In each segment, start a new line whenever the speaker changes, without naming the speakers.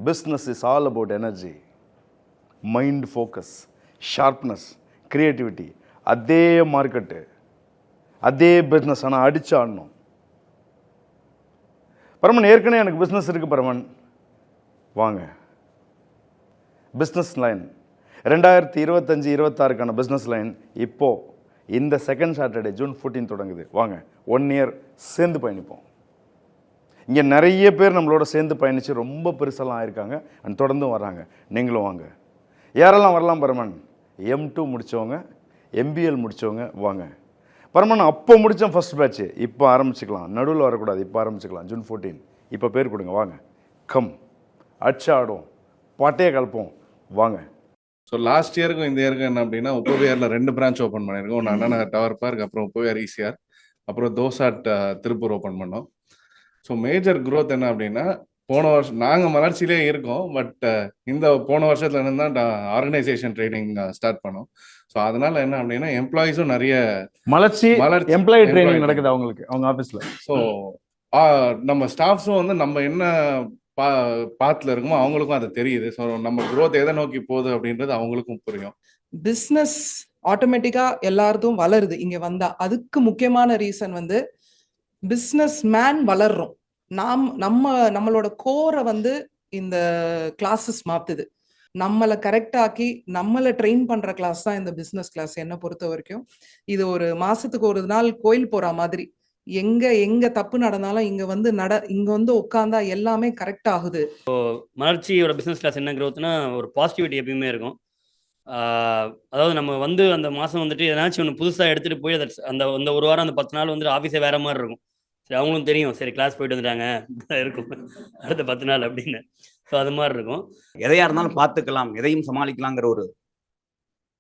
Business is all about energy, mind focus, sharpness, creativity. அதே market, அதே business, ஆனால் அடிச்சு ஆடணும். பரமன் ஏற்கனவே எனக்கு பிஸ்னஸ் இருக்குது பரமன், வாங்க. பிஸ்னஸ் லைன் 2025-26 பிஸ்னஸ் லைன் இப்போது இந்த செகண்ட் சாட்டர்டே June 14 தொடங்குது. வாங்க, 1 இயர் சேர்ந்து பயணிப்போம். இங்கே நிறைய பேர் நம்மளோட சேர்ந்து பயணித்து ரொம்ப பெருசெல்லாம் ஆயிருக்காங்க அண்ட் தொடர்ந்தும் வர்றாங்க. நீங்களும் வாங்க. யாரெல்லாம் வரலாம் பரமன்? M2 முடித்தவங்க, MBL முடித்தவங்க வாங்க. பரமன் அப்போ முடித்தோம் ஃபஸ்ட் பேட்ச்சு, இப்போ ஆரம்பிச்சுக்கலாம், நடுவில் வரக்கூடாது, இப்போ ஆரம்பிச்சுக்கலாம். June 14 இப்போ பேர் கொடுங்க, வாங்க. கம், அடிச்சு ஆடுவோம், பாட்டையே கலப்போம், வாங்க.
ஸோ லாஸ்ட் இயருக்கும் இந்த இயருக்கும் என்ன அப்படின்னா, உப்பவியாரில் 2 பிரான்ச் ஓப்பன் பண்ணியிருக்கோம். ஒன்று அண்ணா நகர் டவர் பார்க், அப்புறம் உப்பவியார் ECR, அப்புறம் தோசாட் திருப்பூர் ஓப்பன் பண்ணோம். ஸோ மேஜர் க்ரோத் என்ன அப்படின்னா, போன வருஷம் நாங்கள் வளர்ச்சியிலே இருக்கோம், பட் இந்த போன வருஷத்துல இருந்து தான் ஆர்கனைசேஷன் ட்ரைனிங் ஸ்டார்ட் பண்ணோம். ஸோ அதனால என்ன அப்படின்னா, எம்ப்ளாயிஸும் நிறைய
மலர்ச்சி எம்ப்ளாயி ட்ரைனிங் நடக்குது அவங்களுக்கு, அவங்க ஆஃபீஸில்.
ஸோ நம்ம ஸ்டாஃப்ஸும் வந்து நம்ம என்ன பாத்துல இருக்குமோ அவங்களுக்கும் அது தெரியுது. ஸோ நம்ம க்ரோத் எதை நோக்கி போகுது அப்படின்றது அவங்களுக்கும் புரியும்.
பிஸ்னஸ் ஆட்டோமேட்டிக்கா எல்லாருக்கும் வளருது இங்க வந்தா. அதுக்கு முக்கியமான ரீசன் வந்து பிஸ்னஸ் மேன் வளர்றோம். நம்மளோட கோரை வந்து இந்த கிளாஸஸ் மாத்துது. நம்மளை கரெக்டாக்கி நம்மளை ட்ரெயின் பண்ற கிளாஸ் தான் இந்த பிஸ்னஸ் கிளாஸ். என்ன பொறுத்த வரைக்கும் இது ஒரு மாசத்துக்கு ஒரு நாள் கோயில் போற மாதிரி. எங்க தப்பு நடந்தாலும் இங்க வந்து உட்காந்தா எல்லாமே கரெக்ட் ஆகுது.
மலர்ச்சியோட பிஸ்னஸ் கிளாஸ் என்ன க்ரோத்னா, ஒரு பாசிட்டிவிட்டி எப்பயுமே இருக்கும். அதாவது நம்ம வந்து அந்த மாதம் வந்துட்டு எதனாச்சும் ஒன்று புதுசாக எடுத்துகிட்டு போய் அந்த ஒரு வாரம், அந்த 10 நாள் வந்துட்டு ஆஃபீஸே வேறு மாதிரி இருக்கும். சரி, அவங்களும் தெரியும், சரி கிளாஸ் போயிட்டு வந்துட்டாங்க இருக்கும் அடுத்த 10 நாள் அப்படின்னு. ஸோ அது மாதிரி இருக்கும்.
எதையா இருந்தாலும் பார்த்துக்கலாம், எதையும் சமாளிக்கலாங்கிற ஒரு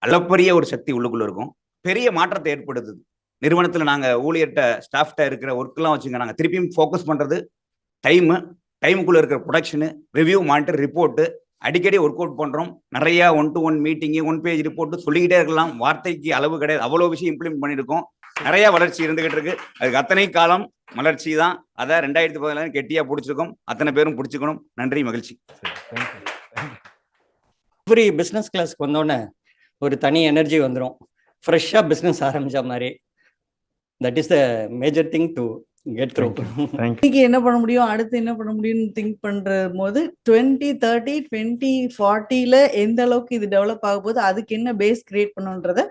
அளப்பரிய ஒரு சக்தி உள்ளுக்குள்ள இருக்கும். பெரிய மாற்றத்தை ஏற்படுத்துது. நிறுவனத்தில் நாங்கள் ஊழியர்கிட்ட ஸ்டாஃப்கிட்ட இருக்கிற ஒர்க்கெலாம் வச்சுங்க, நாங்கள் திருப்பியும் ஃபோக்கஸ் பண்ணுறது டைமுக்குள்ளே இருக்கிற ப்ரொடக்ஷனு, ரிவ்யூ, மானிட்டர், ரிப்போர்ட்டு, அடிக்கடி ஒர்க் அவுட் பண்ணுறோம். நிறையா 1-to-1 மீட்டிங்கு, 1 பேஜ் ரிப்போர்ட்டு சொல்லிக்கிட்டே இருக்கலாம். வார்த்தைக்கு அளவு கிடையாது, அவ்வளோ விஷயம் இம்ப்ளிமெண்ட் பண்ணியிருக்கோம். நிறையா வளர்ச்சி இருந்துகிட்டு இருக்கு. அதுக்கு அத்தனை காலம் வளர்ச்சி தான். அதை 2014 கெட்டியாக பிடிச்சிருக்கோம். அத்தனை பேரும் பிடிச்சிக்கணும். நன்றி, மகிழ்ச்சி.
எவ்ரி பிஸ்னஸ் கிளாஸ்க்கு வந்தோடனே ஒரு தனி எனர்ஜி வந்துடும். ஃப்ரெஷ்ஷாக பிஸ்னஸ் ஆரம்பித்த மாதிரி. That is the major thing to get through.
இன்னைக்கு என்ன பண்ண முடியும், அடுத்து என்ன பண்ண முடியும்னு திங்க் பண்ற போது 2030 2040ல எந்த அளவுக்கு இது டெவலப் ஆக போகுது, அதுக்கு என்ன பேஸ் கிரியேட் பண்ணுன்றத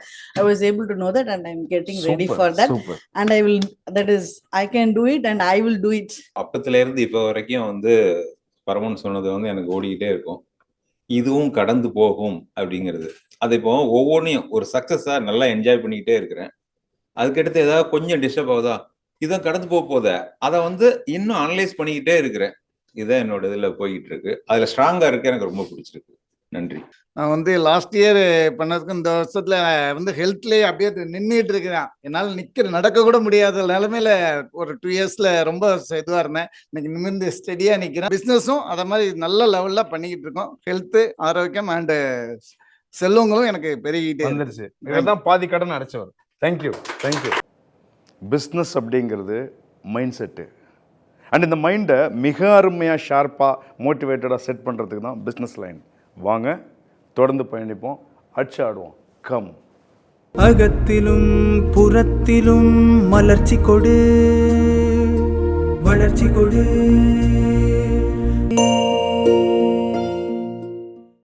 I was able to know that and I'm getting ready for that. And I can do it and I will do it.
அப்பத்துல இருந்து இப்போ வரைக்கும் வந்து பரமன் சொன்னது வந்து எனக்கு ஓடிக்கிட்டே இருக்கும். இதுவும் கடந்து போகும் அப்படிங்கிறது. அது இப்போ ஒவ்வொன்றையும் ஒரு சக்சஸா நல்லா என்ஜாய் பண்ணிக்கிட்டே இருக்கிறேன். அதுக்கடுத்து ஏதாவது கொஞ்சம் டிஸ்டர்ப் ஆகுதா, இதான் கடந்து போகுத, அதை வந்து இன்னும் அனலைஸ் பண்ணிக்கிட்டே இருக்கிறேன். இதுதான் என்னோட இதில் போய்கிட்டு இருக்கு. அதில் ஸ்ட்ராங்காக இருக்கு, எனக்கு ரொம்ப பிடிச்சிருக்கு. நன்றி.
நான் வந்து லாஸ்ட் இயர் பண்ணதுக்கு இந்த வருஷத்துல வந்து ஹெல்த்லேயே அப்படியே நின்றுட்டு இருக்கிறேன். என்னால் நடக்க கூட முடியாத நிலைமையில ஒரு 2 இயர்ஸ்ல ரொம்ப இதுவாக இருந்தேன். இன்னைக்கு நிமிர்ந்து ஸ்டெடியாக நிற்கிறேன். பிஸ்னஸும் அதை மாதிரி நல்ல லெவலில் பண்ணிக்கிட்டு இருக்கோம். ஹெல்த்து, ஆரோக்கியம் அண்டு செல்வங்களும் எனக்கு பெருகிட்டே
வந்துருச்சு. இதுதான் பாதி கடன் அடைச்சவர். தேங்க்யூ. பிஸ்னஸ் அப்படிங்கிறது மைண்ட் செட்டு. அண்ட் இந்த மைண்டை மிக அருமையாக, ஷார்ப்பாக, மோட்டிவேட்டடாக செட் பண்ணுறதுக்கு தான் பிஸ்னஸ் லைன். வாங்க, தொடர்ந்து பயணிப்போம், அடிச்சு ஆடுவோம். கம்.
அகத்திலும் புறத்திலும் மலர்ச்சி கொடு, வளர்ச்சி கொடு.